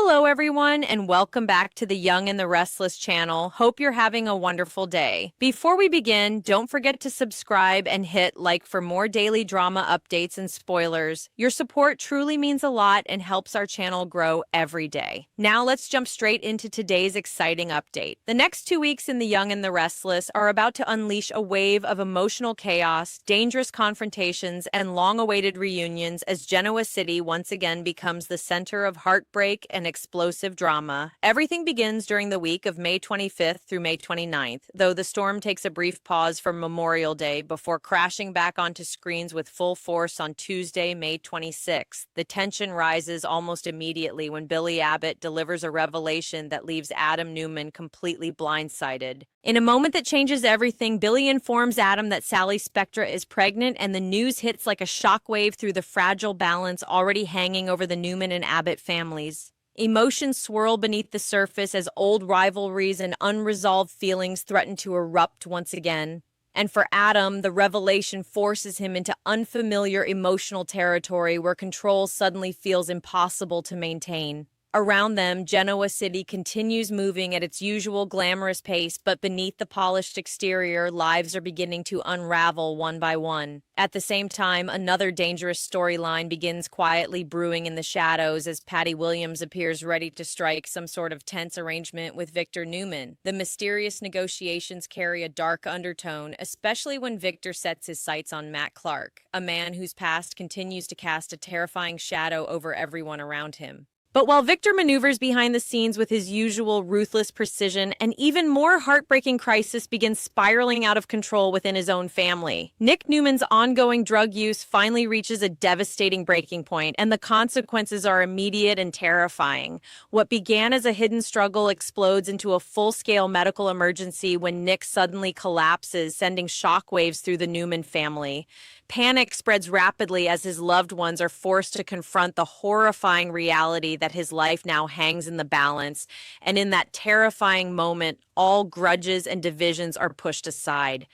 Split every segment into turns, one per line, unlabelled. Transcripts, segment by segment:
Hello, everyone, and welcome back to the Young and the Restless channel. Hope you're having a wonderful day. Before we begin, don't forget to subscribe and hit like for more daily drama updates and spoilers. Your support truly means a lot and helps our channel grow every day. Now let's jump straight into today's exciting update. The next 2 weeks in The Young and the Restless are about to unleash a wave of emotional chaos, dangerous confrontations, and long-awaited reunions as Genoa City once again becomes the center of heartbreak and explosive drama. Everything begins during the week of May 25th through May 29th, though the storm takes a brief pause for Memorial Day before crashing back onto screens with full force on Tuesday, May 26th. The tension rises almost immediately when Billy Abbott delivers a revelation that leaves Adam Newman completely blindsided. In a moment that changes everything, Billy informs Adam that Sally Spectra is pregnant, and the news hits like a shockwave through the fragile balance already hanging over the Newman and Abbott families. Emotions swirl beneath the surface as old rivalries and unresolved feelings threaten to erupt once again. And for Adam, the revelation forces him into unfamiliar emotional territory where control suddenly feels impossible to maintain. Around them, Genoa City continues moving at its usual glamorous pace, but beneath the polished exterior, lives are beginning to unravel one by one. At the same time, another dangerous storyline begins quietly brewing in the shadows as Patty Williams appears ready to strike some sort of tense arrangement with Victor Newman. The mysterious negotiations carry a dark undertone, especially when Victor sets his sights on Matt Clark, a man whose past continues to cast a terrifying shadow over everyone around him. But while Victor maneuvers behind the scenes with his usual ruthless precision, an even more heartbreaking crisis begins spiraling out of control within his own family. Nick Newman's ongoing drug use finally reaches a devastating breaking point, and the consequences are immediate and terrifying. What began as a hidden struggle explodes into a full-scale medical emergency when Nick suddenly collapses, sending shockwaves through the Newman family. Panic spreads rapidly as his loved ones are forced to confront the horrifying reality that his life now hangs in the balance, and in that terrifying moment, all grudges and divisions are pushed aside.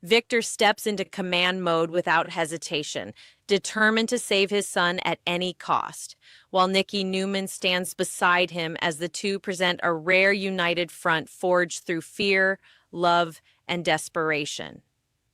Victor steps into command mode without hesitation, determined to save his son at any cost, while Nikki Newman stands beside him as the two present a rare united front forged through fear, love, and desperation.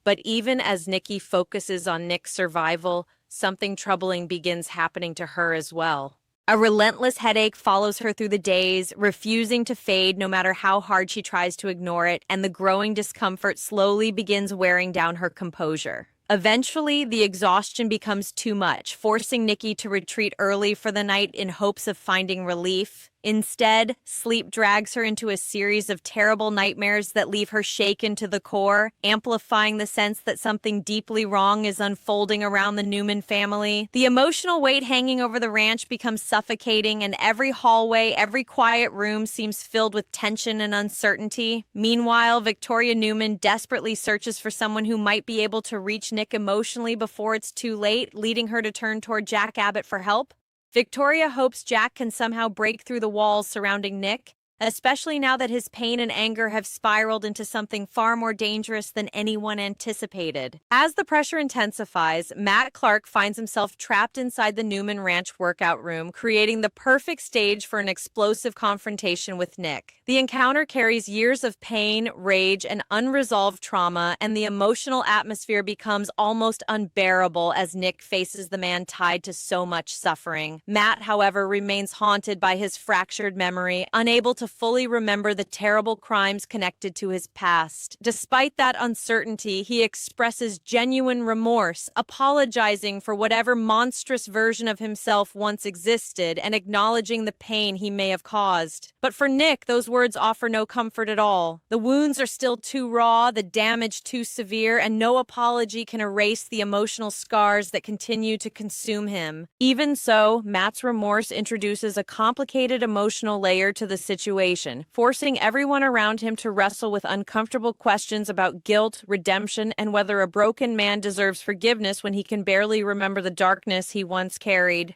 But even as Nikki focuses on Nick's survival, something troubling begins happening to her as well. A relentless headache follows her through the days, refusing to fade no matter how hard she tries to ignore it, and the growing discomfort slowly begins wearing down her composure. Eventually, the exhaustion becomes too much, forcing Nikki to retreat early for the night in hopes of finding relief. Instead, sleep drags her into a series of terrible nightmares that leave her shaken to the core, amplifying the sense that something deeply wrong is unfolding around the Newman family. The emotional weight hanging over the ranch becomes suffocating, and every hallway, every quiet room seems filled with tension and uncertainty. Meanwhile, Victoria Newman desperately searches for someone who might be able to reach Nick emotionally before it's too late, leading her to turn toward Jack Abbott for help. Victoria hopes Jack can somehow break through the walls surrounding Nick, especially now that his pain and anger have spiraled into something far more dangerous than anyone anticipated. As the pressure intensifies, Matt Clark finds himself trapped inside the Newman Ranch workout room, creating the perfect stage for an explosive confrontation with Nick. The encounter carries years of pain, rage, and unresolved trauma, and the emotional atmosphere becomes almost unbearable as Nick faces the man tied to so much suffering. Matt, however, remains haunted by his fractured memory, unable to fully remember the terrible crimes connected to his past. Despite that uncertainty, he expresses genuine remorse, apologizing for whatever monstrous version of himself once existed and acknowledging the pain he may have caused. But for Nick, those words offer no comfort at all. The wounds are still too raw, the damage too severe, and no apology can erase the emotional scars that continue to consume him. Even so, Matt's remorse introduces a complicated emotional layer to the situation, forcing everyone around him to wrestle with uncomfortable questions about guilt, redemption, and whether a broken man deserves forgiveness when he can barely remember the darkness he once carried.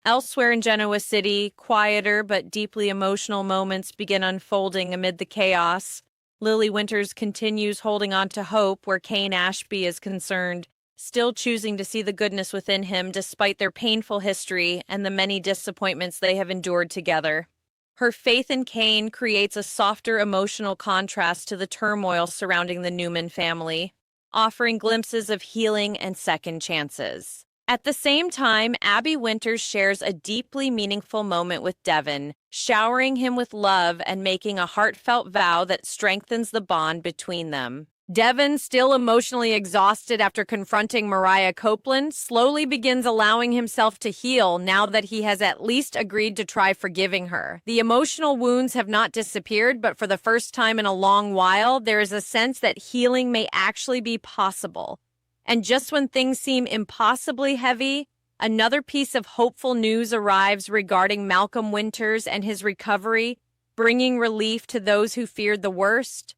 Elsewhere in Genoa City, quieter but deeply emotional moments begin unfolding amid the chaos. Lily Winters continues holding on to hope where Kane Ashby is concerned, still choosing to see the goodness within him despite their painful history and the many disappointments they have endured together. Her faith in Kane creates a softer emotional contrast to the turmoil surrounding the Newman family, offering glimpses of healing and second chances. At the same time, Abby Winters shares a deeply meaningful moment with Devon, showering him with love and making a heartfelt vow that strengthens the bond between them. Devon, still emotionally exhausted after confronting Mariah Copeland, slowly begins allowing himself to heal now that he has at least agreed to try forgiving her. The emotional wounds have not disappeared, but for the first time in a long while, there is a sense that healing may actually be possible. And just when things seem impossibly heavy, another piece of hopeful news arrives regarding Malcolm Winters and his recovery, bringing relief to those who feared the worst.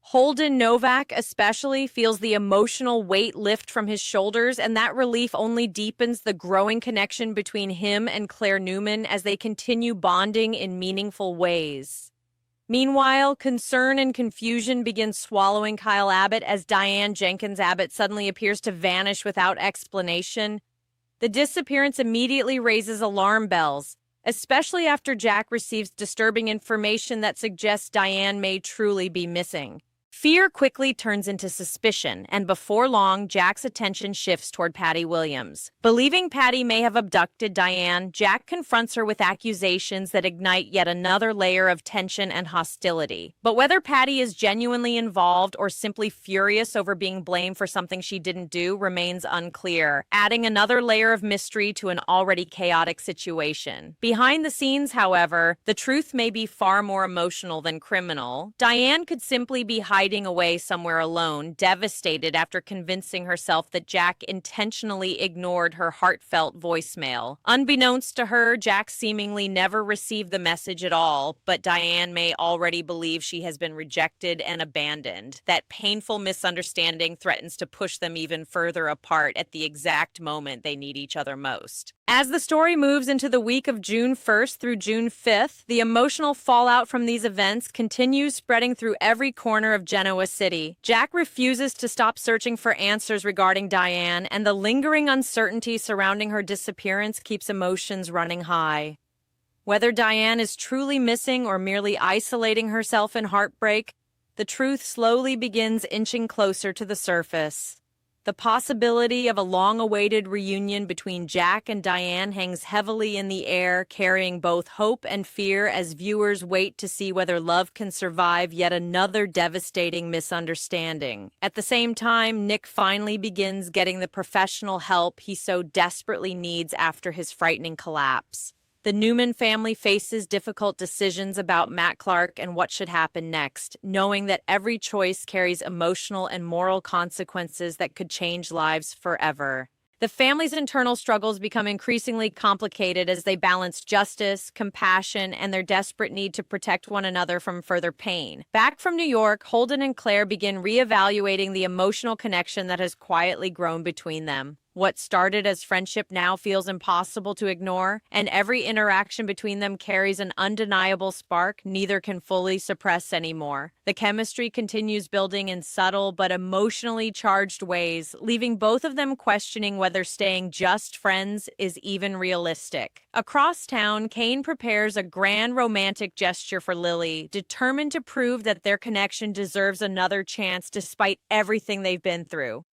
Holden Novak especially feels the emotional weight lift from his shoulders, and that relief only deepens the growing connection between him and Claire Newman as they continue bonding in meaningful ways. Meanwhile, concern and confusion begin swallowing Kyle Abbott as Diane Jenkins Abbott suddenly appears to vanish without explanation. The disappearance immediately raises alarm bells, especially after Jack receives disturbing information that suggests Diane may truly be missing. Fear quickly turns into suspicion, and before long, Jack's attention shifts toward Patty Williams. Believing Patty may have abducted Diane, Jack confronts her with accusations that ignite yet another layer of tension and hostility. But whether Patty is genuinely involved or simply furious over being blamed for something she didn't do remains unclear, adding another layer of mystery to an already chaotic situation. Behind the scenes, however, the truth may be far more emotional than criminal. Diane could simply be hiding away somewhere alone, devastated after convincing herself that Jack intentionally ignored her heartfelt voicemail. Unbeknownst to her, Jack seemingly never received the message at all, but Diane may already believe she has been rejected and abandoned. That painful misunderstanding threatens to push them even further apart at the exact moment they need each other most. As the story moves into the week of June 1st through June 5th, the emotional fallout from these events continues spreading through every corner of Genoa City. Jack refuses to stop searching for answers regarding Diane, and the lingering uncertainty surrounding her disappearance keeps emotions running high. Whether Diane is truly missing or merely isolating herself in heartbreak, the truth slowly begins inching closer to the surface. The possibility of a long-awaited reunion between Jack and Diane hangs heavily in the air, carrying both hope and fear as viewers wait to see whether love can survive yet another devastating misunderstanding. At the same time, Nick finally begins getting the professional help he so desperately needs after his frightening collapse. The Newman family faces difficult decisions about Matt Clark and what should happen next, knowing that every choice carries emotional and moral consequences that could change lives forever. The family's internal struggles become increasingly complicated as they balance justice, compassion, and their desperate need to protect one another from further pain. Back from New York, Holden and Claire begin reevaluating the emotional connection that has quietly grown between them. What started as friendship now feels impossible to ignore, and every interaction between them carries an undeniable spark neither can fully suppress anymore. The chemistry continues building in subtle but emotionally charged ways, leaving both of them questioning whether staying just friends is even realistic. Across town, Kane prepares a grand romantic gesture for Lily, determined to prove that their connection deserves another chance despite everything they've been through.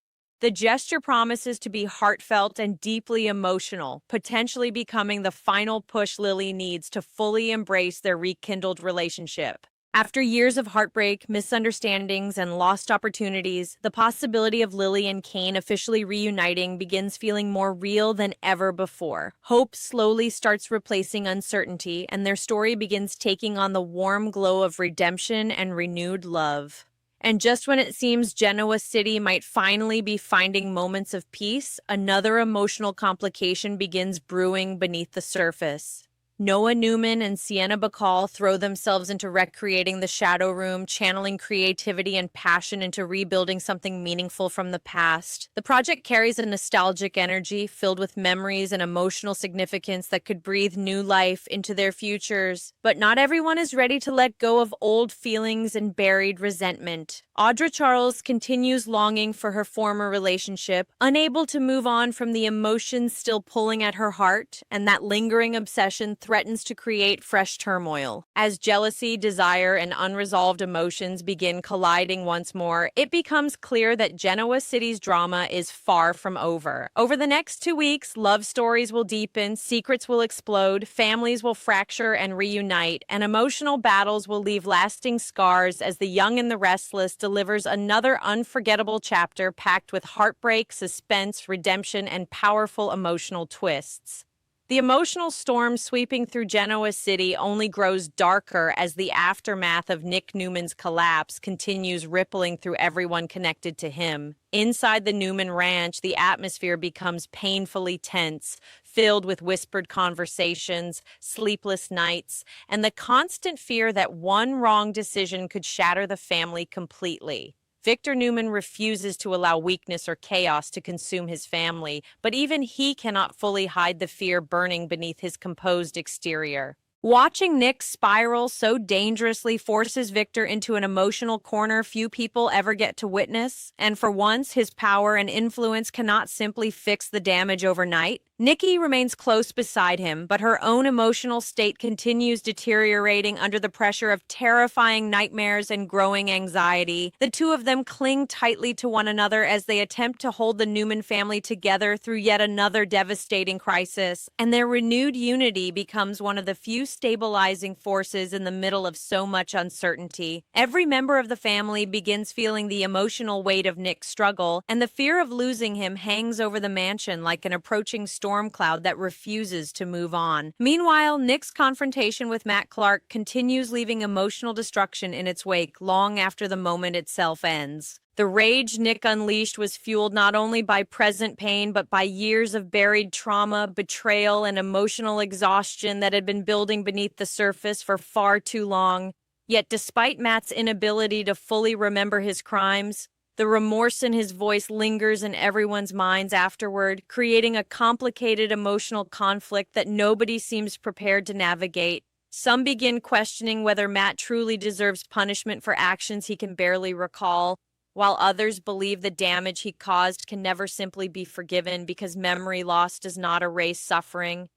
The gesture promises to be heartfelt and deeply emotional, potentially becoming the final push Lily needs to fully embrace their rekindled relationship. After years of heartbreak, misunderstandings, and lost opportunities, the possibility of Lily and Kane officially reuniting begins feeling more real than ever before. Hope slowly starts replacing uncertainty, and their story begins taking on the warm glow of redemption and renewed love. And just when it seems Genoa City might finally be finding moments of peace, another emotional complication begins brewing beneath the surface. Noah Newman and Sienna Bacall throw themselves into recreating the Shadow Room, channeling creativity and passion into rebuilding something meaningful from the past. The project carries a nostalgic energy filled with memories and emotional significance that could breathe new life into their futures. But not everyone is ready to let go of old feelings and buried resentment. Audra Charles continues longing for her former relationship, unable to move on from the emotions still pulling at her heart, and that lingering obsession threatens to create fresh turmoil. As jealousy, desire, and unresolved emotions begin colliding once more, it becomes clear that Genoa City's drama is far from over. Over the next 2 weeks, love stories will deepen, secrets will explode, families will fracture and reunite, and emotional battles will leave lasting scars as The Young and the Restless delivers another unforgettable chapter packed with heartbreak, suspense, redemption, and powerful emotional twists. The emotional storm sweeping through Genoa City only grows darker as the aftermath of Nick Newman's collapse continues rippling through everyone connected to him. Inside the Newman Ranch, the atmosphere becomes painfully tense, filled with whispered conversations, sleepless nights, and the constant fear that one wrong decision could shatter the family completely. Victor Newman refuses to allow weakness or chaos to consume his family, but even he cannot fully hide the fear burning beneath his composed exterior. Watching Nick spiral so dangerously forces Victor into an emotional corner few people ever get to witness, and for once, his power and influence cannot simply fix the damage overnight. Nikki remains close beside him, but her own emotional state continues deteriorating under the pressure of terrifying nightmares and growing anxiety. The two of them cling tightly to one another as they attempt to hold the Newman family together through yet another devastating crisis, and their renewed unity becomes one of the few stabilizing forces in the middle of so much uncertainty. Every member of the family begins feeling the emotional weight of Nick's struggle, and the fear of losing him hangs over the mansion like an approaching storm cloud that refuses to move on. Meanwhile, Nick's confrontation with Matt Clark continues, leaving emotional destruction in its wake long after the moment itself ends. The rage Nick unleashed was fueled not only by present pain, but by years of buried trauma, betrayal, and emotional exhaustion that had been building beneath the surface for far too long. Yet despite Matt's inability to fully remember his crimes, the remorse in his voice lingers in everyone's minds afterward, creating a complicated emotional conflict that nobody seems prepared to navigate. Some begin questioning whether Matt truly deserves punishment for actions he can barely recall, while others believe the damage he caused can never simply be forgiven because memory loss does not erase suffering.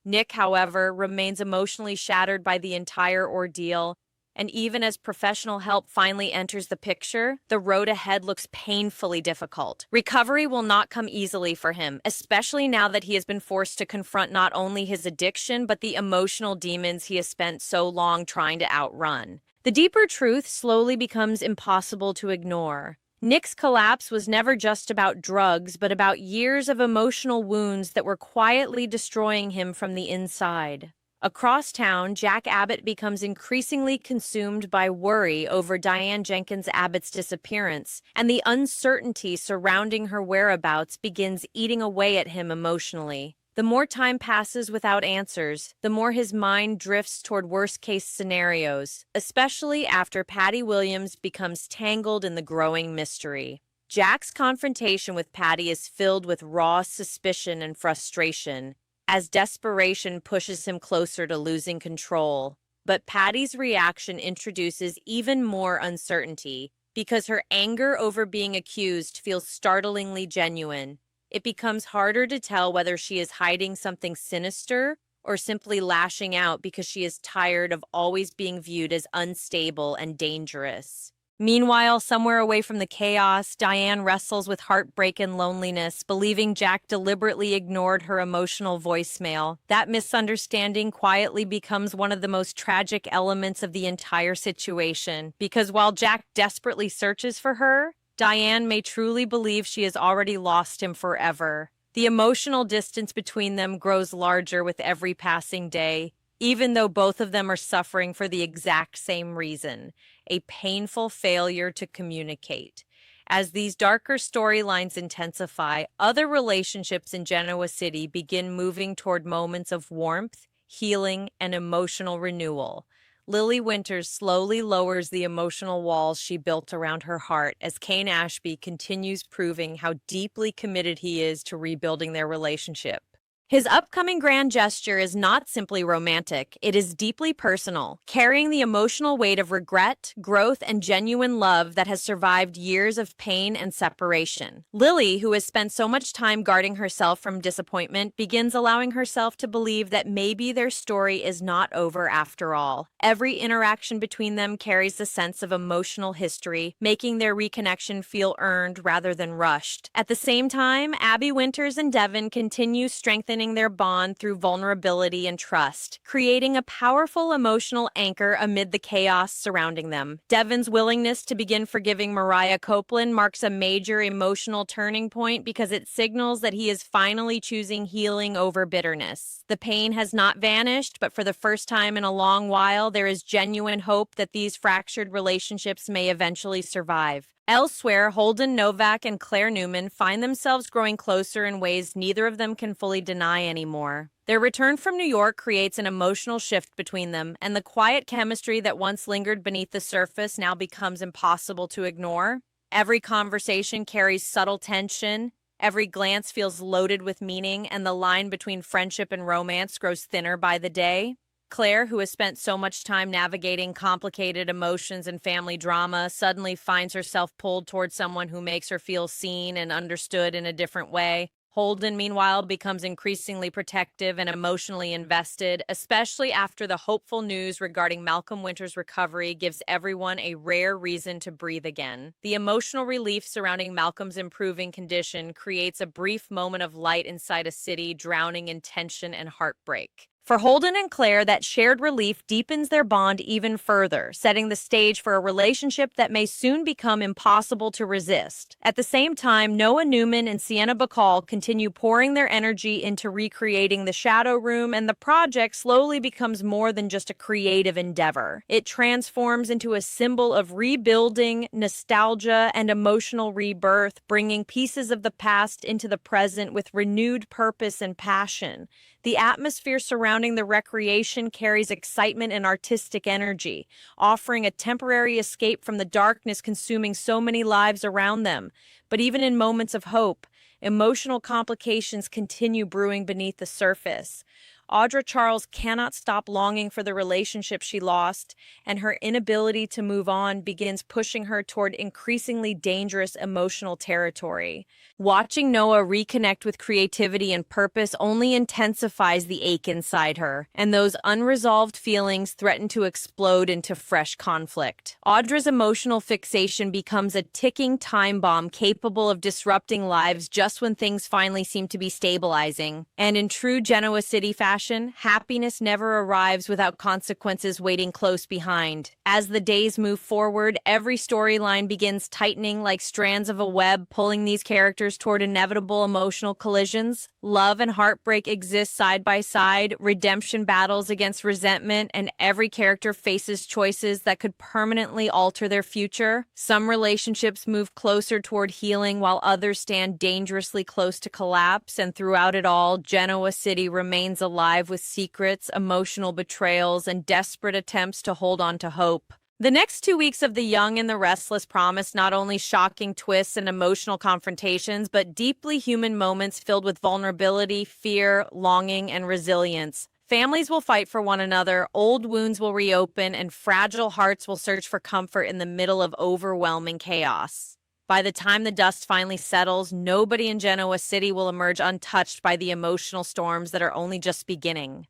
Nick, however, remains emotionally shattered by the entire ordeal, and even as professional help finally enters the picture, the road ahead looks painfully difficult. Recovery will not come easily for him, especially now that he has been forced to confront not only his addiction, but the emotional demons he has spent so long trying to outrun. The deeper truth slowly becomes impossible to ignore. Nick's collapse was never just about drugs, but about years of emotional wounds that were quietly destroying him from the inside. Across town, Jack Abbott becomes increasingly consumed by worry over Diane Jenkins Abbott's disappearance, and the uncertainty surrounding her whereabouts begins eating away at him emotionally. The more time passes without answers, the more his mind drifts toward worst-case scenarios, especially after Patty Williams becomes tangled in the growing mystery. Jack's confrontation with Patty is filled with raw suspicion and frustration, as desperation pushes him closer to losing control. But Patty's reaction introduces even more uncertainty, because her anger over being accused feels startlingly genuine. It becomes harder to tell whether she is hiding something sinister or simply lashing out because she is tired of always being viewed as unstable and dangerous. Meanwhile, somewhere away from the chaos, Diane wrestles with heartbreak and loneliness, believing Jack deliberately ignored her emotional voicemail. That misunderstanding quietly becomes one of the most tragic elements of the entire situation, because while Jack desperately searches for her, Diane may truly believe she has already lost him forever. The emotional distance between them grows larger with every passing day, even though both of them are suffering for the exact same reason: a painful failure to communicate. As these darker storylines intensify, other relationships in Genoa City begin moving toward moments of warmth, healing, and emotional renewal. Lily Winters slowly lowers the emotional walls she built around her heart as Kane Ashby continues proving how deeply committed he is to rebuilding their relationship. His upcoming grand gesture is not simply romantic, it is deeply personal, carrying the emotional weight of regret, growth, and genuine love that has survived years of pain and separation. Lily, who has spent so much time guarding herself from disappointment, begins allowing herself to believe that maybe their story is not over after all. Every interaction between them carries a sense of emotional history, making their reconnection feel earned rather than rushed. At the same time, Abby Winters and Devon continue strengthening their bond through vulnerability and trust, creating a powerful emotional anchor amid the chaos surrounding them. Devon's willingness to begin forgiving Mariah Copeland marks a major emotional turning point because it signals that he is finally choosing healing over bitterness. The pain has not vanished, but for the first time in a long while, there is genuine hope that these fractured relationships may eventually survive. Elsewhere, Holden Novak and Claire Newman find themselves growing closer in ways neither of them can fully deny anymore. Their return from New York creates an emotional shift between them, and the quiet chemistry that once lingered beneath the surface now becomes impossible to ignore. Every conversation carries subtle tension, every glance feels loaded with meaning, and the line between friendship and romance grows thinner by the day. Claire, who has spent so much time navigating complicated emotions and family drama, suddenly finds herself pulled towards someone who makes her feel seen and understood in a different way. Holden, meanwhile, becomes increasingly protective and emotionally invested, especially after the hopeful news regarding Malcolm Winter's recovery gives everyone a rare reason to breathe again. The emotional relief surrounding Malcolm's improving condition creates a brief moment of light inside a city drowning in tension and heartbreak. For Holden and Claire, that shared relief deepens their bond even further, setting the stage for a relationship that may soon become impossible to resist. At the same time, Noah Newman and Sienna Bacall continue pouring their energy into recreating the Shadow Room, and the project slowly becomes more than just a creative endeavor. It transforms into a symbol of rebuilding, nostalgia, and emotional rebirth, bringing pieces of the past into the present with renewed purpose and passion. The atmosphere surrounding the recreation carries excitement and artistic energy, offering a temporary escape from the darkness consuming so many lives around them. But even in moments of hope, emotional complications continue brewing beneath the surface. Audra Charles cannot stop longing for the relationship she lost, and her inability to move on begins pushing her toward increasingly dangerous emotional territory. Watching Noah reconnect with creativity and purpose only intensifies the ache inside her, and those unresolved feelings threaten to explode into fresh conflict. Audra's emotional fixation becomes a ticking time bomb capable of disrupting lives just when things finally seem to be stabilizing. And in true Genoa City fashion, happiness never arrives without consequences waiting close behind. As the days move forward, every storyline begins tightening like strands of a web, pulling these characters toward inevitable emotional collisions. Love and heartbreak exist side by side, redemption battles against resentment, and every character faces choices that could permanently alter their future. Some relationships move closer toward healing, while others stand dangerously close to collapse, and throughout it all, Genoa City remains alive with secrets, emotional betrayals, and desperate attempts to hold on to hope. The next 2 weeks of The Young and the Restless promise not only shocking twists and emotional confrontations, but deeply human moments filled with vulnerability, fear, longing, and resilience. Families will fight for one another, old wounds will reopen, and fragile hearts will search for comfort in the middle of overwhelming chaos. By the time the dust finally settles, nobody in Genoa City will emerge untouched by the emotional storms that are only just beginning.